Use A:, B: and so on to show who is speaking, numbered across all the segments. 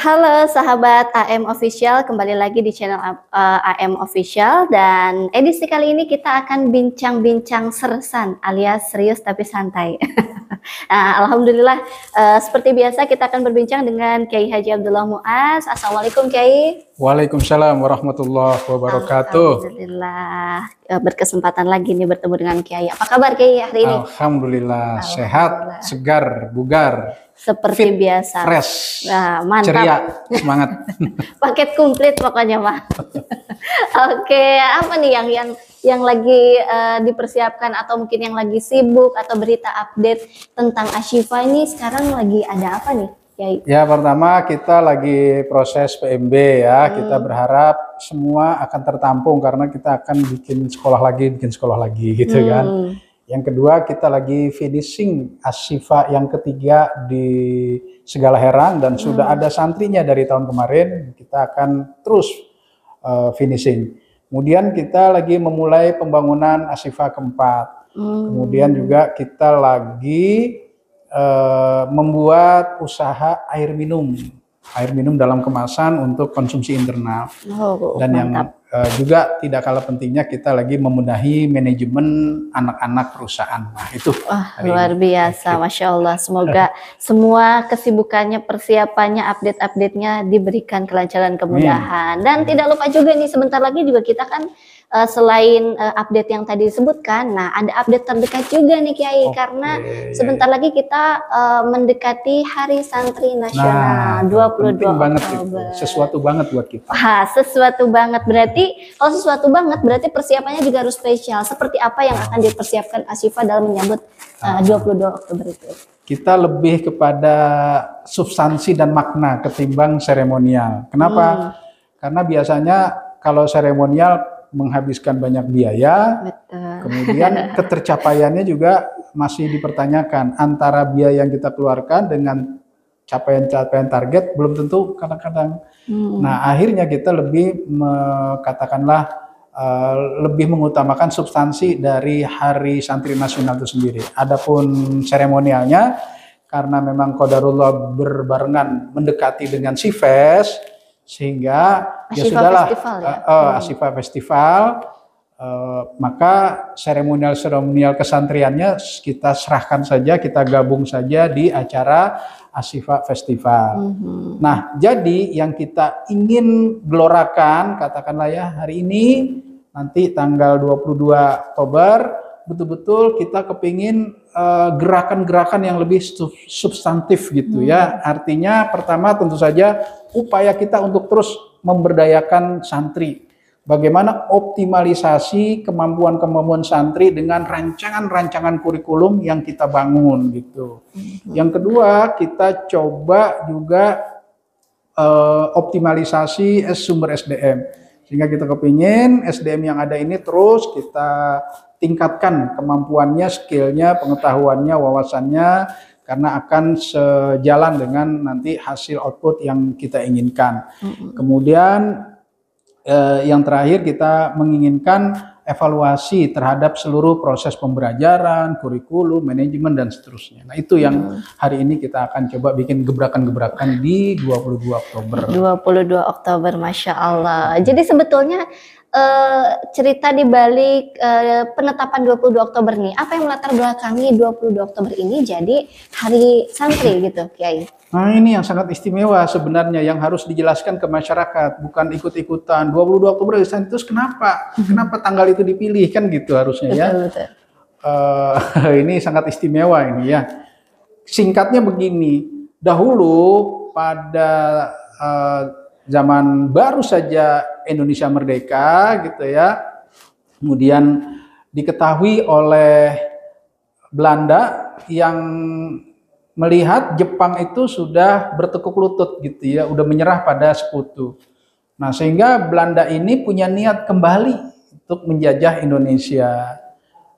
A: Halo sahabat AM Official, kembali lagi di channel AM Official, dan edisi kali ini kita akan bincang-bincang sersan alias serius tapi santai. Nah, alhamdulillah, seperti biasa kita akan berbincang dengan Kiai Haji Abdullah Muaz. Assalamualaikum Kiai.
B: Waalaikumsalam warahmatullahi wabarakatuh.
A: Alhamdulillah, berkesempatan lagi nih bertemu dengan Kiai. Apa kabar Kiai hari ini?
B: Alhamdulillah, sehat, segar, bugar.
A: Seperti
B: fit,
A: biasa.
B: Fresh.
A: Nah, mantap.
B: Ceria, semangat.
A: Paket komplit pokoknya, Pak. Oke, apa nih yang lagi dipersiapkan atau mungkin yang lagi sibuk atau berita update tentang Ashifa ini sekarang lagi ada apa nih, Kiai? Ya,
B: pertama kita lagi proses PMB ya. Kita berharap semua akan tertampung karena kita akan bikin sekolah lagi gitu kan. Yang kedua, kita lagi finishing Ashifa yang ketiga di Segala Herang dan sudah ada santrinya dari tahun kemarin. Kita akan terus finishing. Kemudian kita lagi memulai pembangunan Ashifa keempat. Kemudian juga kita lagi membuat usaha air minum dalam kemasan untuk konsumsi internal. Dan mantap. Yang juga tidak kalah pentingnya, kita lagi membenahi manajemen anak-anak perusahaan. Nah itu
A: luar biasa, Masya Allah. Semoga semua kesibukannya, persiapannya, update-update-nya diberikan kelancaran, kemudahan. Dan tidak lupa juga nih, sebentar lagi juga kita kan selain update yang tadi disebutkan, nah ada update terdekat juga nih Kiai, karena sebentar lagi kita mendekati Hari Santri Nasional 22 Oktober.
B: Sesuatu banget buat kita.
A: Sesuatu banget, berarti kalau sesuatu banget berarti persiapannya juga harus spesial. Seperti apa yang akan dipersiapkan Ashifa dalam menyambut 22 Oktober itu?
B: Kita lebih kepada substansi dan makna ketimbang seremonial. Kenapa? Karena biasanya kalau seremonial menghabiskan banyak biaya. Betul. Kemudian ketercapaiannya juga masih dipertanyakan, antara biaya yang kita keluarkan dengan capaian target belum tentu kadang-kadang. Nah, akhirnya kita lebih lebih mengutamakan substansi dari Hari Santri Nasional itu sendiri. Adapun seremonialnya, karena memang qadarullah berbarengan mendekati dengan SIFES, sehingga ya sudahlah, Ashifa Festival, maka seremonial kesantriannya kita serahkan saja, kita gabung saja di acara Ashifa Festival. Nah, jadi yang kita ingin gelorakan, katakanlah ya hari ini, nanti tanggal 22 Oktober, betul-betul kita kepingin gerakan-gerakan yang lebih substantif gitu ya. Artinya pertama tentu saja upaya kita untuk terus memberdayakan santri. Bagaimana optimalisasi kemampuan santri dengan rancangan-rancangan kurikulum yang kita bangun gitu. Yang kedua, kita coba juga optimalisasi sumber SDM. Sehingga kita kepingin SDM yang ada ini terus kita tingkatkan kemampuannya, skillnya, pengetahuannya, wawasannya, karena akan sejalan dengan nanti hasil output yang kita inginkan. Kemudian yang terakhir, kita menginginkan evaluasi terhadap seluruh proses pembelajaran, kurikulum, manajemen, dan seterusnya. Nah itu yang hari ini kita akan coba bikin gebrakan-gebrakan di 22 Oktober.
A: 22 Oktober, Masya Allah. Jadi sebetulnya cerita di balik penetapan 22 Oktober nih, apa yang melatar belakangi 22 Oktober ini jadi Hari Santri gitu, Kiai?
B: Nah ini yang sangat istimewa sebenarnya, yang harus dijelaskan ke masyarakat, bukan ikut-ikutan 22 Oktober itu kenapa? Kenapa tanggal itu dipilih, kan gitu harusnya ya. Betul. Ini sangat istimewa ini ya. Singkatnya begini, dahulu pada zaman baru saja Indonesia merdeka gitu ya, kemudian diketahui oleh Belanda yang melihat Jepang itu sudah bertekuk lutut gitu ya, udah menyerah pada sekutu. Nah, sehingga Belanda ini punya niat kembali untuk menjajah Indonesia.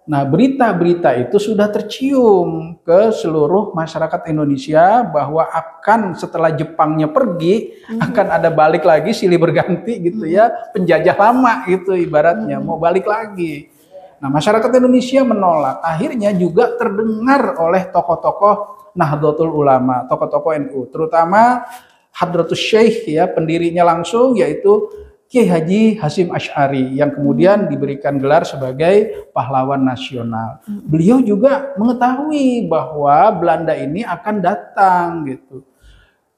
B: Nah, berita-berita itu sudah tercium ke seluruh masyarakat Indonesia bahwa akan setelah Jepangnya pergi, akan ada balik lagi silih berganti gitu ya, penjajah lama gitu ibaratnya, mau balik lagi. Nah, masyarakat Indonesia menolak. Akhirnya juga terdengar oleh tokoh-tokoh Nahdlatul Ulama, tokoh-tokoh NU, terutama Hadratus Syekh ya, pendirinya langsung yaitu Kiai Haji Hasyim Asy'ari yang kemudian diberikan gelar sebagai pahlawan nasional. Beliau juga mengetahui bahwa Belanda ini akan datang gitu.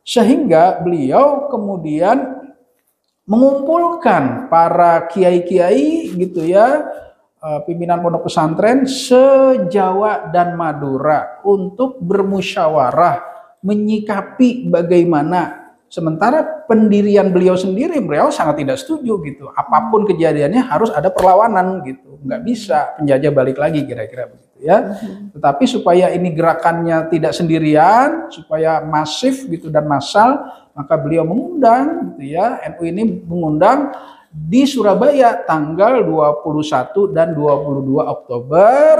B: Sehingga beliau kemudian mengumpulkan para kiai-kiai gitu ya, pimpinan pondok pesantren se-Jawa dan Madura untuk bermusyawarah menyikapi bagaimana. Sementara pendirian beliau sendiri, beliau sangat tidak setuju gitu. Apapun kejadiannya harus ada perlawanan gitu. Nggak bisa penjajah balik lagi kira-kira begitu ya. Tetapi supaya ini gerakannya tidak sendirian, supaya masif gitu dan massal, maka beliau mengundang gitu ya. NU ini mengundang di Surabaya tanggal 21 dan 22 Oktober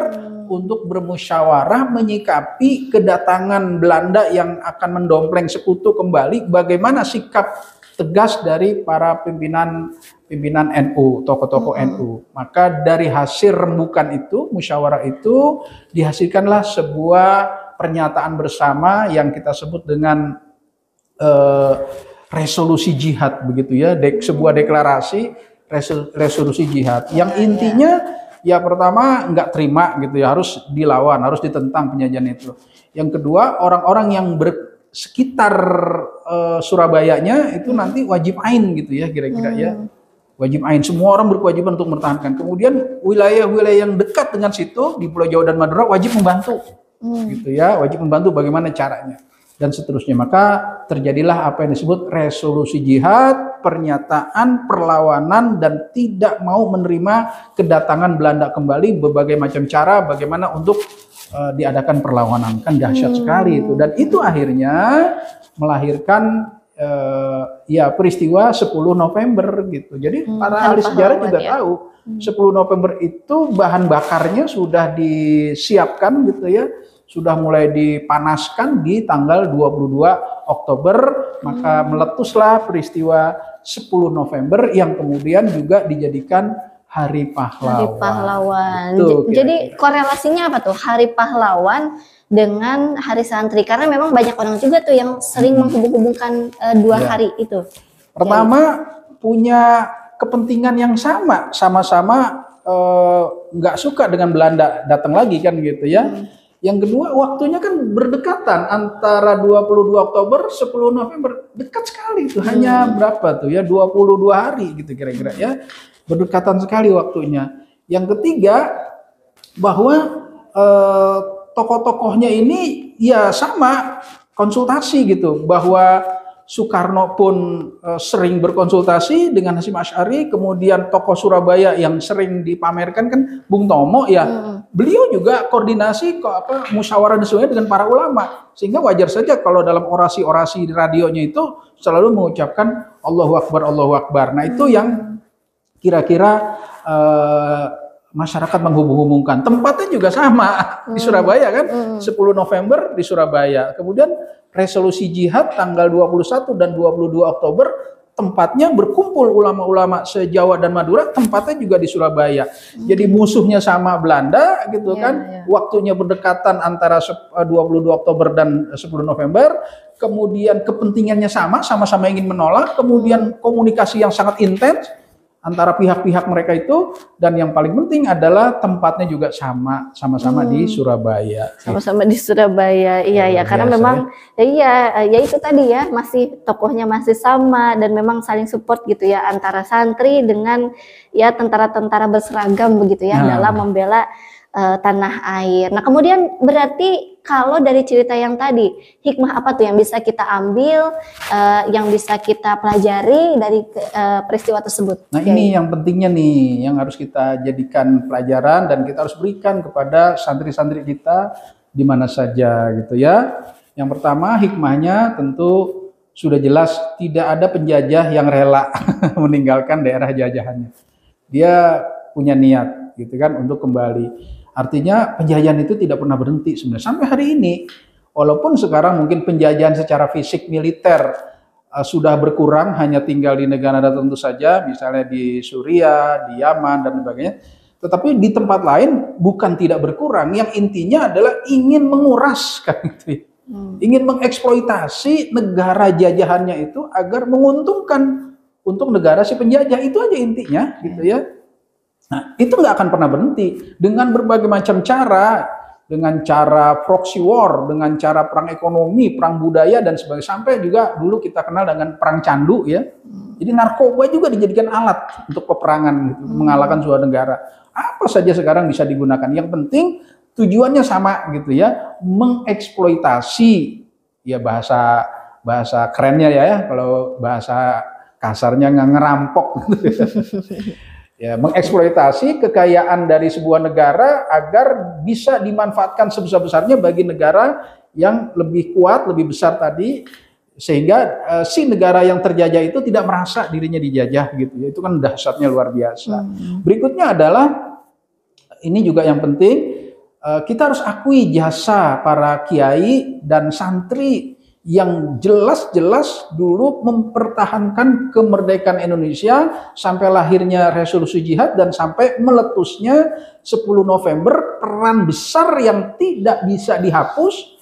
B: untuk bermusyawarah menyikapi kedatangan Belanda yang akan mendompleng sekutu kembali, bagaimana sikap tegas dari para pimpinan NU, tokoh-tokoh NU. Maka dari hasil rembukan itu, musyawarah itu, dihasilkanlah sebuah pernyataan bersama yang kita sebut dengan resolusi jihad begitu ya, sebuah deklarasi resolusi jihad yang intinya ya pertama nggak terima gitu ya, harus dilawan, harus ditentang penjajahan itu. Yang kedua, orang-orang yang sekitar Surabayanya itu nanti wajib ain gitu ya kira-kira ya, wajib ain, semua orang berkewajiban untuk mempertahankan. Kemudian wilayah-wilayah yang dekat dengan situ di Pulau Jawa dan Madura wajib membantu gitu ya, wajib membantu bagaimana caranya dan seterusnya. Maka terjadilah apa yang disebut resolusi jihad, pernyataan perlawanan dan tidak mau menerima kedatangan Belanda kembali, berbagai macam cara bagaimana untuk diadakan perlawanan. Kan dahsyat sekali itu, dan itu akhirnya melahirkan ya peristiwa 10 November gitu. Jadi para ahli sejarah juga tahu 10 November itu bahan bakarnya sudah disiapkan gitu ya, sudah mulai dipanaskan di tanggal 22 Oktober, maka meletuslah peristiwa 10 November yang kemudian juga dijadikan Hari Pahlawan.
A: Hari Pahlawan.
B: Gitu,
A: jadi korelasinya apa tuh Hari Pahlawan dengan Hari Santri? Karena memang banyak orang juga tuh yang sering menghubung-hubungkan dua hari itu.
B: Pertama, punya kepentingan yang sama-sama nggak suka dengan Belanda datang lagi kan gitu ya. Yang kedua, waktunya kan berdekatan antara 22 Oktober, 10 November. Dekat sekali itu, hanya berapa tuh ya, 22 hari gitu kira-kira ya. Berdekatan sekali waktunya. Yang ketiga, bahwa tokoh-tokohnya ini ya sama, konsultasi gitu. Bahwa Soekarno pun sering berkonsultasi dengan Hasyim Asy'ari, kemudian tokoh Surabaya yang sering dipamerkan kan Bung Tomo ya, beliau juga koordinasi musyawarah nasional dengan para ulama, sehingga wajar saja kalau dalam orasi-orasi di radionya itu selalu mengucapkan Allahu Akbar, Allahu Akbar. Nah itu yang kira-kira masyarakat menghubung-hubungkan. Tempatnya juga sama di Surabaya kan, 10 November di Surabaya. Kemudian resolusi jihad tanggal 21 dan 22 Oktober, tempatnya berkumpul ulama-ulama se-Jawa dan Madura, tempatnya juga di Surabaya. Jadi musuhnya sama Belanda gitu kan, waktunya berdekatan antara 22 Oktober dan 10 November, kemudian kepentingannya sama-sama ingin menolak, kemudian komunikasi yang sangat intens antara pihak-pihak mereka itu, dan yang paling penting adalah tempatnya juga sama-sama di Surabaya.
A: Sama-sama di Surabaya, iya karena memang ya itu tadi ya, masih tokohnya masih sama dan memang saling support gitu ya antara santri dengan ya tentara-tentara berseragam begitu ya dalam membela tanah air. Nah kemudian berarti kalau dari cerita yang tadi, hikmah apa tuh yang bisa kita ambil, yang bisa kita pelajari dari peristiwa tersebut?
B: Nah ini yang pentingnya nih, yang harus kita jadikan pelajaran dan kita harus berikan kepada santri-santri kita di mana saja gitu ya. Yang pertama, hikmahnya tentu sudah jelas, tidak ada penjajah yang rela meninggalkan daerah jajahannya. Dia punya niat gitu kan untuk kembali. Artinya penjajahan itu tidak pernah berhenti sebenarnya sampai hari ini. Walaupun sekarang mungkin penjajahan secara fisik militer sudah berkurang, hanya tinggal di negara tertentu saja, misalnya di Suriah, di Yaman dan sebagainya. Tetapi di tempat lain bukan tidak berkurang, yang intinya adalah ingin menguras kan gitu. ingin mengeksploitasi negara jajahannya itu agar menguntungkan untuk negara si penjajah. Itu aja intinya, gitu ya. Nah, itu nggak akan pernah berhenti dengan berbagai macam cara, dengan cara proxy war, dengan cara perang ekonomi, perang budaya dan sebagainya. Sampai juga dulu kita kenal dengan perang candu ya. Jadi narkoba juga dijadikan alat untuk peperangan, gitu, mengalahkan suatu negara. Apa saja sekarang bisa digunakan. Yang penting tujuannya sama gitu ya, mengeksploitasi ya, bahasa kerennya ya, kalau bahasa kasarnya ngerampok gitu ya. Ya, mengeksploitasi kekayaan dari sebuah negara agar bisa dimanfaatkan sebesar-besarnya bagi negara yang lebih kuat, lebih besar tadi, sehingga si negara yang terjajah itu tidak merasa dirinya dijajah gitu ya. Itu kan dahsyatnya luar biasa. Berikutnya adalah, ini juga yang penting, kita harus akui jasa para kiai dan santri yang jelas-jelas dulu mempertahankan kemerdekaan Indonesia sampai lahirnya resolusi jihad dan sampai meletusnya 10 November, peran besar yang tidak bisa dihapus,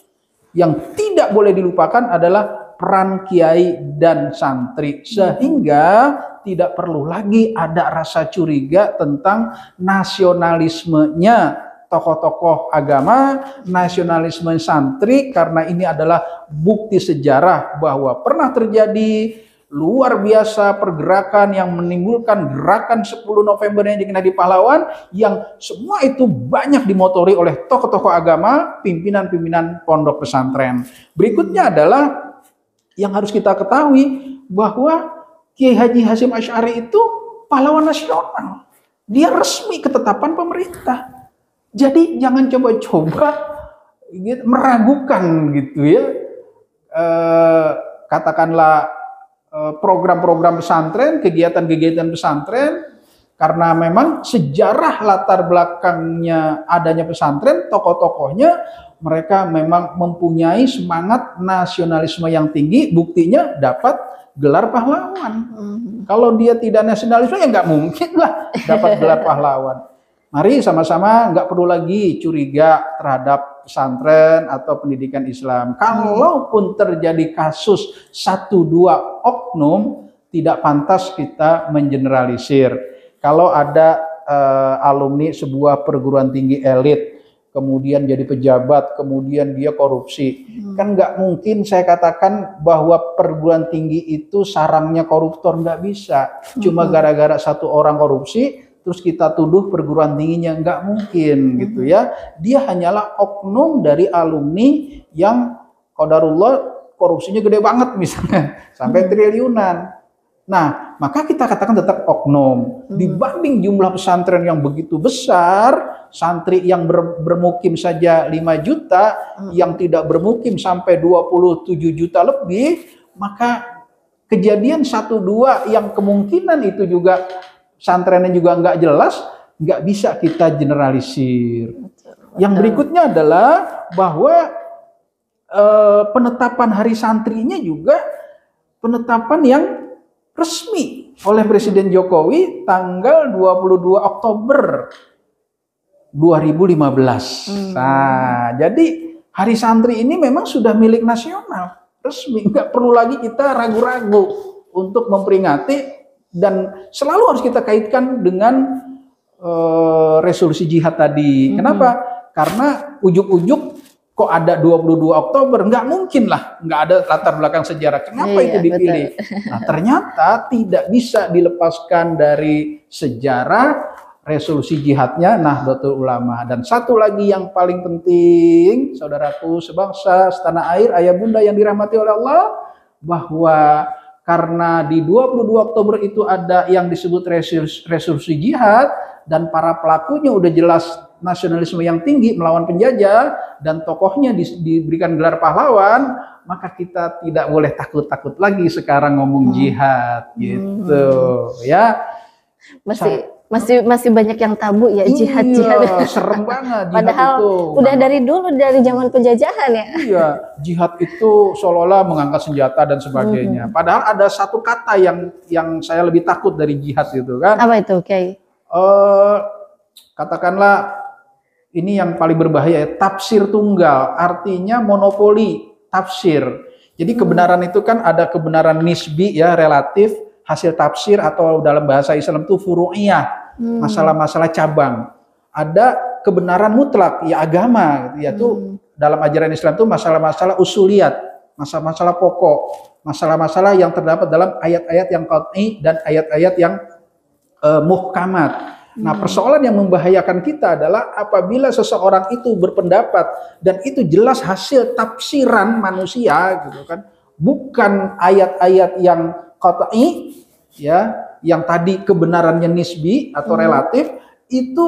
B: yang tidak boleh dilupakan adalah peran kiai dan santri, sehingga tidak perlu lagi ada rasa curiga tentang nasionalismenya tokoh-tokoh agama, nasionalisme santri, karena ini adalah bukti sejarah bahwa pernah terjadi luar biasa pergerakan yang menimbulkan gerakan 10 November yang dikenal di pahlawan, yang semua itu banyak dimotori oleh tokoh-tokoh agama, pimpinan-pimpinan pondok pesantren. Berikutnya adalah yang harus kita ketahui bahwa Kiai Haji Hasyim Asy'ari itu pahlawan nasional. Dia resmi ketetapan pemerintah. Jadi jangan coba-coba gitu, meragukan gitu ya, katakanlah program-program pesantren, kegiatan-kegiatan pesantren, karena memang sejarah latar belakangnya adanya pesantren, tokoh-tokohnya mereka memang mempunyai semangat nasionalisme yang tinggi, buktinya dapat gelar pahlawan. Kalau dia tidak nasionalisme ya nggak mungkin lah dapat gelar pahlawan. Mari sama-sama nggak perlu lagi curiga terhadap pesantren atau pendidikan Islam. Kalaupun terjadi kasus 1-2 oknum, tidak pantas kita mengeneralisir. Kalau ada alumni sebuah perguruan tinggi elit, kemudian jadi pejabat, kemudian dia korupsi, kan nggak mungkin saya katakan bahwa perguruan tinggi itu sarangnya koruptor, nggak bisa. Cuma gara-gara satu orang korupsi terus kita tuduh perguruan tingginya, nggak mungkin gitu ya. Dia hanyalah oknum dari alumni yang qadarullah korupsinya gede banget misalnya, sampai triliunan. Nah, maka kita katakan tetap oknum. Dibanding jumlah pesantren yang begitu besar, santri yang bermukim saja 5 juta, yang tidak bermukim sampai 27 juta lebih, maka kejadian 1-2 yang kemungkinan itu juga pesantrennya juga nggak jelas, nggak bisa kita generalisir. Yang berikutnya adalah bahwa penetapan hari santrinya juga penetapan yang resmi oleh Presiden Jokowi tanggal 22 Oktober 2015. Nah, jadi hari santri ini memang sudah milik nasional, resmi, nggak perlu lagi kita ragu-ragu untuk memperingati. Dan selalu harus kita kaitkan dengan resolusi jihad tadi. Kenapa? Karena ujuk-ujuk kok ada 22 Oktober, nggak mungkin lah, nggak ada latar belakang sejarah. Kenapa itu dipilih? Betul. Nah, ternyata tidak bisa dilepaskan dari sejarah resolusi jihadnya Nahdlatul Ulama. Dan satu lagi yang paling penting, saudaraku sebangsa, setanah air, ayah bunda yang dirahmati oleh Allah, bahwa karena di 22 Oktober itu ada yang disebut resolusi jihad, dan para pelakunya udah jelas nasionalisme yang tinggi melawan penjajah, dan tokohnya diberikan gelar pahlawan, maka kita tidak boleh takut-takut lagi sekarang ngomong jihad gitu ya. Masih banyak yang tabu ya, jihad. Serem banget.
A: Padahal itu udah dari dulu, dari zaman penjajahan ya.
B: Iya, jihad itu seolah-olah mengangkat senjata dan sebagainya. Padahal ada satu kata yang saya lebih takut dari jihad itu kan.
A: Apa itu, Kiai?
B: Katakanlah ini yang paling berbahaya ya, tafsir tunggal, artinya monopoli tafsir. Jadi kebenaran itu kan ada kebenaran nisbi ya, relatif, hasil tafsir, atau dalam bahasa Islam itu furu'iyah, masalah-masalah cabang. Ada kebenaran mutlak ya, agama, yaitu dalam ajaran Islam itu masalah-masalah usuliyat, masalah-masalah pokok, masalah-masalah yang terdapat dalam ayat-ayat yang qat'i dan ayat-ayat yang muhkamat. Nah, persoalan yang membahayakan kita adalah apabila seseorang itu berpendapat dan itu jelas hasil tafsiran manusia gitu kan, bukan ayat-ayat yang qat'i ya, yang tadi kebenarannya nisbi atau relatif, itu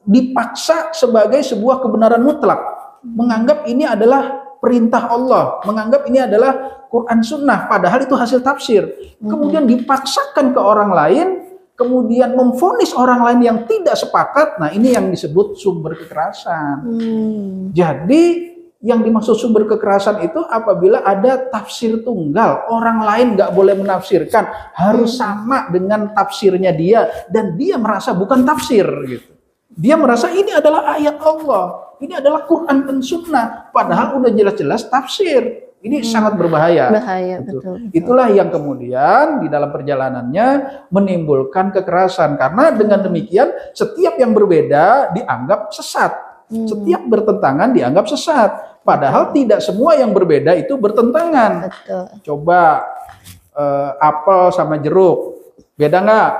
B: dipaksa sebagai sebuah kebenaran mutlak, menganggap ini adalah perintah Allah, menganggap ini adalah Quran Sunnah, padahal itu hasil tafsir. Kemudian dipaksakan ke orang lain, kemudian memvonis orang lain yang tidak sepakat. Nah, ini yang disebut sumber kekerasan. Jadi yang dimaksud sumber kekerasan itu apabila ada tafsir tunggal, orang lain nggak boleh menafsirkan, harus sama dengan tafsirnya dia, dan dia merasa bukan tafsir gitu. Dia merasa ini adalah ayat Allah, ini adalah Quran dan Sunnah, padahal udah jelas-jelas tafsir. Ini sangat berbahaya.
A: Bahaya, betul.
B: Itulah yang kemudian di dalam perjalanannya menimbulkan kekerasan. Karena dengan demikian setiap yang berbeda dianggap sesat. Setiap bertentangan dianggap sesat. Padahal tidak semua yang berbeda itu bertentangan.
A: Betul.
B: Coba apel sama jeruk, beda nggak?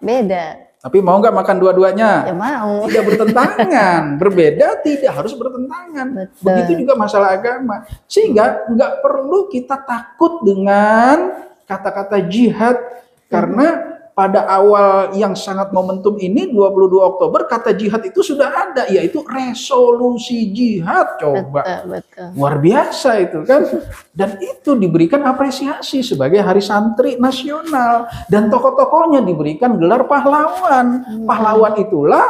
A: Beda.
B: Tapi mau nggak makan dua-duanya?
A: Ya mau.
B: Tidak bertentangan, berbeda tidak harus bertentangan.
A: Betul.
B: Begitu juga masalah agama. Sehingga nggak perlu kita takut dengan kata-kata jihad, karena pada awal yang sangat momentum ini 22 Oktober kata jihad itu sudah ada, yaitu resolusi jihad. Coba.
A: Betul.
B: Luar biasa itu kan. Dan itu diberikan apresiasi sebagai Hari Santri Nasional, dan tokoh-tokohnya diberikan gelar pahlawan. Pahlawan itulah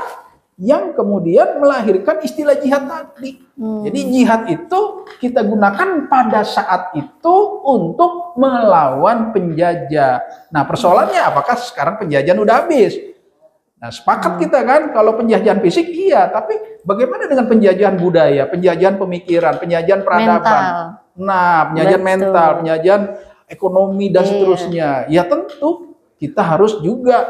B: yang kemudian melahirkan istilah jihad tadi. Jadi jihad itu kita gunakan pada saat itu untuk melawan penjajah. Nah, persoalannya apakah sekarang penjajahan udah habis? Nah, sepakat kita kan kalau penjajahan fisik iya, tapi bagaimana dengan penjajahan budaya, penjajahan pemikiran, penjajahan peradaban?
A: Mental.
B: Nah, penjajahan mental, penjajahan ekonomi dan seterusnya. Ya tentu kita harus juga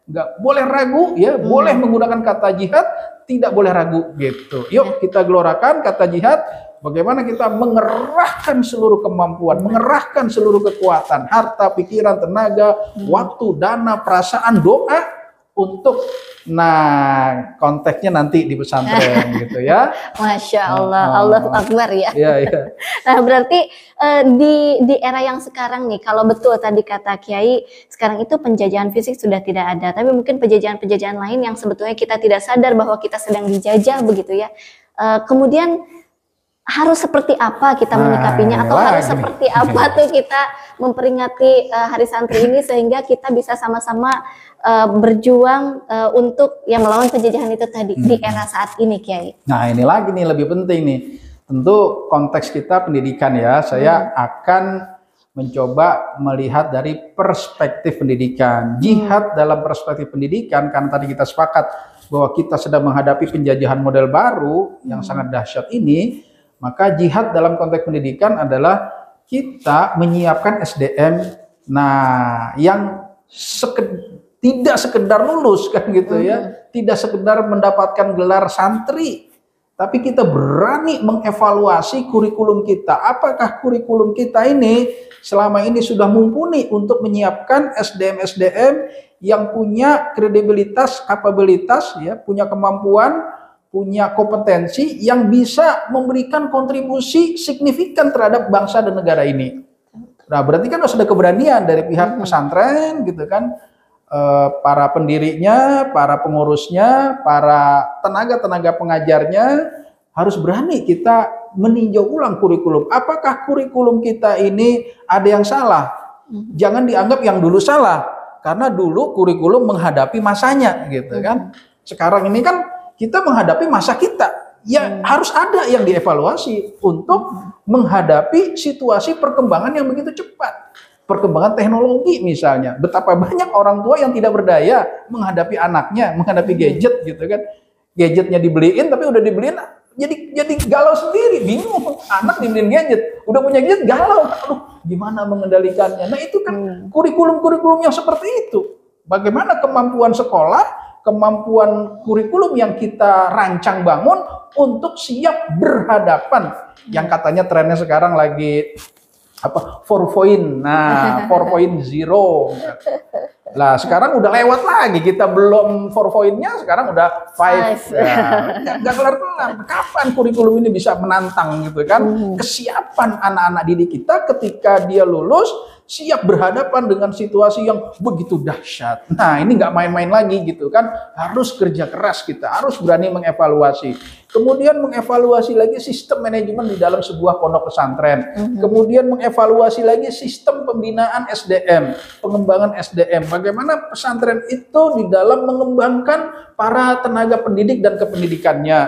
B: nggak boleh ragu ya, boleh menggunakan kata jihad, tidak boleh ragu gitu. Yuk kita gelorakan kata jihad. Bagaimana kita mengerahkan seluruh kemampuan, mengerahkan seluruh kekuatan, harta, pikiran, tenaga, waktu, dana, perasaan, doa untuk, nah konteksnya nanti di pesantren gitu ya.
A: Masya Allah, Allahu Akbar ya.
B: Iya.
A: Nah, berarti di era yang sekarang nih, kalau betul tadi kata Kiai, sekarang itu penjajahan fisik sudah tidak ada, tapi mungkin penjajahan-penjajahan lain yang sebetulnya kita tidak sadar bahwa kita sedang dijajah begitu ya. Kemudian harus seperti apa kita menyikapinya, atau harus seperti apa tuh kita memperingati Hari Santri ini sehingga kita bisa sama-sama berjuang untuk yang melawan penjajahan itu tadi di era saat ini, Kiai.
B: Nah, ini lagi nih lebih penting nih. Tentu konteks kita pendidikan ya. Saya akan mencoba melihat dari perspektif pendidikan. Jihad dalam perspektif pendidikan, karena tadi kita sepakat bahwa kita sedang menghadapi penjajahan model baru yang sangat dahsyat ini, maka jihad dalam konteks pendidikan adalah kita menyiapkan SDM, nah yang tidak sekedar lulus kan gitu ya, tidak sekedar mendapatkan gelar santri, tapi kita berani mengevaluasi kurikulum kita. Apakah kurikulum kita ini selama ini sudah mumpuni untuk menyiapkan SDM-SDM yang punya kredibilitas, kapabilitas, ya, punya kemampuan, punya kompetensi yang bisa memberikan kontribusi signifikan terhadap bangsa dan negara ini. Nah, berarti kan harus ada keberanian dari pihak pesantren gitu kan, para pendirinya, para pengurusnya, para tenaga-tenaga pengajarnya harus berani kita meninjau ulang kurikulum. Apakah kurikulum kita ini ada yang salah? Jangan dianggap yang dulu salah, karena dulu kurikulum menghadapi masanya gitu kan. Sekarang ini kan kita menghadapi masa kita, ya harus ada yang dievaluasi untuk menghadapi situasi perkembangan yang begitu cepat. Perkembangan teknologi misalnya, betapa banyak orang tua yang tidak berdaya menghadapi anaknya, menghadapi gadget gitu kan. Gadgetnya dibeliin, tapi udah dibeliin jadi galau sendiri, bingung. Anak dibeliin gadget, udah punya gadget galau, aduh gimana mengendalikannya. Nah itu kan kurikulum-kurikulum yang seperti itu. Bagaimana kemampuan sekolah, kemampuan kurikulum yang kita rancang bangun untuk siap berhadapan. Yang katanya trennya sekarang lagi apa 4.0. Nah, 4.0. Lah sekarang udah lewat lagi, kita belum 4.0-nya, sekarang udah 5. Ya, nggak kelar-kelar. Kapan kurikulum ini bisa menantang gitu kan? Kesiapan anak-anak didik kita ketika dia lulus siap berhadapan dengan situasi yang begitu dahsyat. Nah ini nggak main-main lagi gitu kan, harus kerja keras kita, harus berani mengevaluasi. Kemudian mengevaluasi lagi sistem manajemen di dalam sebuah pondok pesantren. Kemudian mengevaluasi lagi sistem pembinaan SDM, pengembangan SDM. Bagaimana pesantren itu di dalam mengembangkan para tenaga pendidik dan kependidikannya.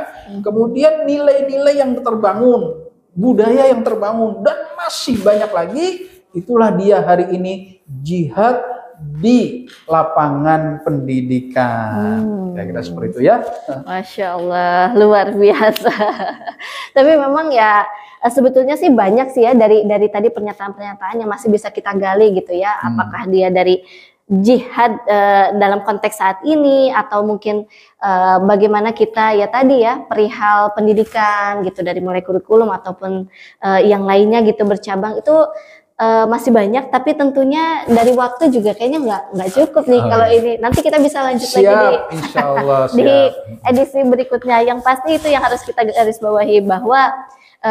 B: Kemudian nilai-nilai yang terbangun, budaya yang terbangun, dan masih banyak lagi. Itulah dia hari ini jihad di lapangan pendidikan. Kira-kira seperti itu ya.
A: Masya Allah, luar biasa. Tapi memang ya sebetulnya sih banyak sih ya dari tadi pernyataan-pernyataan yang masih bisa kita gali gitu ya. Apakah dia dari jihad dalam konteks saat ini, atau mungkin bagaimana kita ya tadi ya perihal pendidikan gitu, dari mulai kurikulum ataupun yang lainnya gitu bercabang itu. Masih banyak, tapi tentunya dari waktu juga kayaknya nggak cukup nih kalau ini. Nanti kita bisa lanjut lagi
B: insya Allah,
A: di edisi berikutnya. Yang pasti itu yang harus kita garis bawahi, bahwa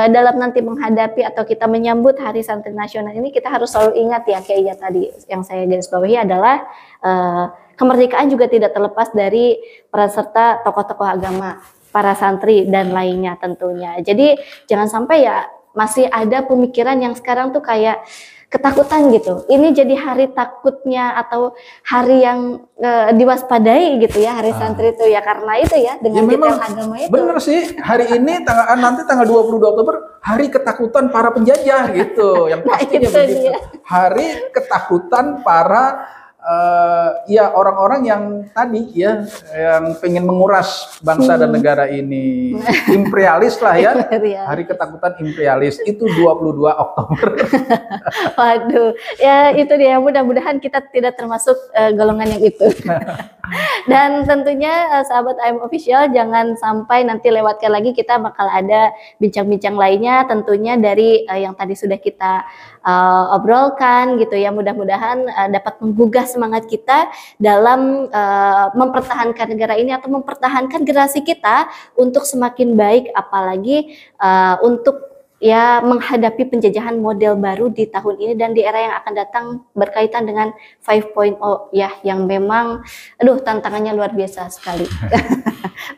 A: dalam nanti menghadapi atau kita menyambut Hari Santri Nasional ini, kita harus selalu ingat ya, kayak tadi yang saya garis bawahi adalah kemerdekaan juga tidak terlepas dari peran serta tokoh-tokoh agama, para santri dan lainnya tentunya. Jadi jangan sampai ya masih ada pemikiran yang sekarang tuh kayak ketakutan gitu. Ini jadi hari takutnya atau hari yang diwaspadai gitu ya, Hari Santri itu ya, karena itu ya dengan detail agama itu.
B: Bener sih, hari ini nanti tanggal 22 Oktober hari ketakutan para penjajah gitu. Yang pastinya begitu. Dia. Hari ketakutan para ya orang-orang yang tadi ya yang pengen menguras bangsa dan negara ini, imperialis lah ya. Hari ketakutan imperialis itu 22 Oktober.
A: Waduh, ya itu dia, mudah-mudahan kita tidak termasuk golongan yang itu. Dan tentunya sahabat AM Official, jangan sampai nanti lewatkan lagi, kita bakal ada bincang-bincang lainnya tentunya dari yang tadi sudah kita obrolkan gitu ya. Mudah-mudahan dapat menggugah semangat kita dalam mempertahankan negara ini atau mempertahankan generasi kita untuk semakin baik, apalagi untuk ya menghadapi penjajahan model baru di tahun ini dan di era yang akan datang berkaitan dengan 5.0 ya, yang memang tantangannya luar biasa sekali.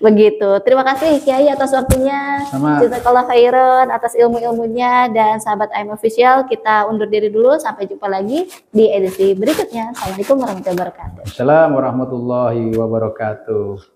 A: Begitu. Terima kasih Kiai atas waktunya. Jazakallah khairan atas ilmu-ilmunya, dan sahabat AM Official, kita undur diri dulu, sampai jumpa lagi di edisi berikutnya. Assalamualaikum warahmatullahi wabarakatuh.
B: Assalamualaikum warahmatullahi wabarakatuh.